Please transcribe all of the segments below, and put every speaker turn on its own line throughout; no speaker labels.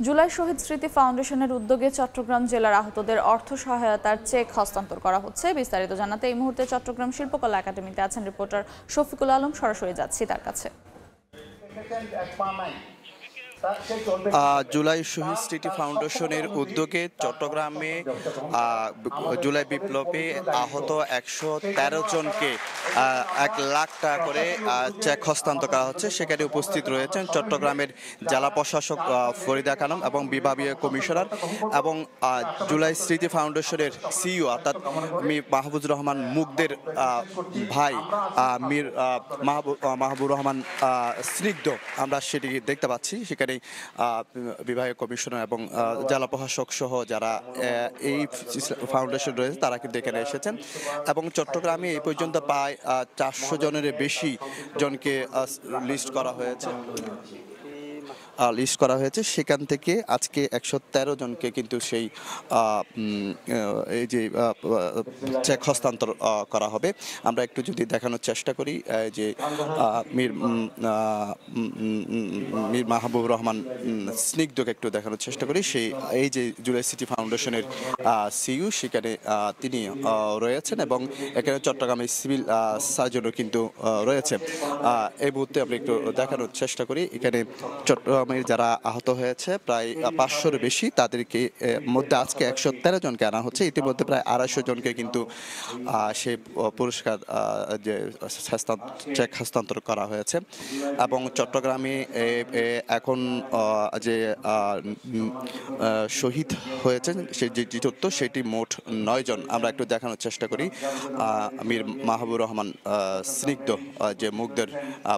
জুলাই শহীদ স্মৃতি ফাউন্ডেশনের উদ্যোগে চট্টগ্রাম জেলার আহতদের অর্থ সহায়তার চেক হস্তান্তর করা হচ্ছে। বিস্তারিত জানাতে এই মুহূর্তে চট্টগ্রাম শিল্পকলা একাডেমিতে আছেন রিপোর্টার শফিকুল আলম। সরাসরি যাচ্ছি তার কাছে।
জুলাই শহীদ স্মৃতি ফাউন্ডেশনের উদ্যোগে চট্টগ্রামে জুলাই বিপ্লবে আহত 113 জনকে 1 লাখ টাকা করে চেক হস্তান্তর করা হচ্ছে। সেখানে উপস্থিত রয়েছেন চট্টগ্রামের জেলা প্রশাসক ফরিদা খানম এবং বিভাগীয় কমিশনার এবং জুলাই স্মৃতি ফাউন্ডেশনের সিইও অর্থাৎ মীর মাহবুবুর রহমান মুগদের ভাই মীর মাহবুবুর রহমান স্নিগ্ধ। আমরা সেটি দেখতে পাচ্ছি। সেখানে বিভাগীয় কমিশনার এবং জেলা প্রশাসক সহ যারা এই ফাউন্ডেশন রয়েছে তারা কিন্তু এখানে এসেছেন এবং চট্টগ্রামে এই পর্যন্ত প্রায় 400 জনের বেশি জনকে লিস্ট করা হয়েছে। সেখান থেকে আজকে 113 জনকে কিন্তু সেই এই যে চেক হস্তান্তর করা হবে। আমরা একটু যদি দেখানোর চেষ্টা করি যে মীর মাহবুবুর রহমান স্নিগ্ধকে একটু দেখানোর চেষ্টা করি। সেই এই যে জুলাই সিটি ফাউন্ডেশনের সিইও সেখানে তিনি রয়েছেন এবং এখানে চট্টগ্রামের সিভিল সার্জনও কিন্তু রয়েছে। এই মুহূর্তে আমরা একটু দেখানোর চেষ্টা করি। এখানে চট্টগ্রামের যারা আহত হয়েছে প্রায় 500-এর বেশি, তাদেরকে মধ্যে আজকে 113 জনকে আনা হচ্ছে। ইতিমধ্যে প্রায় 250 জনকে কিন্তু সেই পুরস্কার যে চেক হস্তান্তর করা হয়েছে এবং চট্টগ্রামে এখন যে শহীদ হয়েছেন সেই যে তথ্য সেটি মোট 9 জন। আমরা একটু দেখানোর চেষ্টা করি। মীর মাহবুবুর রহমান স্নিগ্ধ যে মুগদের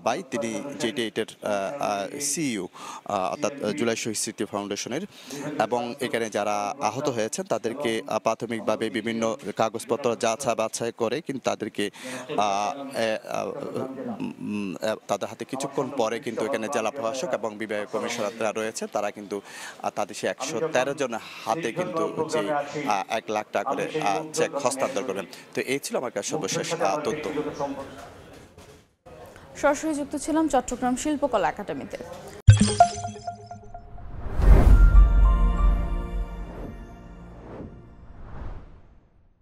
ভাই, তিনি JT8-এর সিইও অর্থাৎ জুলাই শহীদ স্মৃতি ফাউন্ডেশনের এবং এখানে যারা আহত হয়েছেন তাদেরকে প্রাথমিকভাবে বিভিন্ন কাগজপত্র বাছাই করে কিন্তু তাদেরকে তাদের হাতে কিছুক্ষণ পরে কিন্তু এখানে জেলা প্রশাসক এবং বিভাগীয় কমিশনাররা রয়েছে, তারা কিন্তু তাদের সে 113 জনের হাতে কিন্তু যে 1 লাখ টাকা করে চেক হস্তান্তর করেন। তো এই ছিল আমার কাছে সর্বশেষ তথ্য।
সরাসরি যুক্ত ছিলাম চট্টগ্রাম শিল্পকলা একাডেমিতে।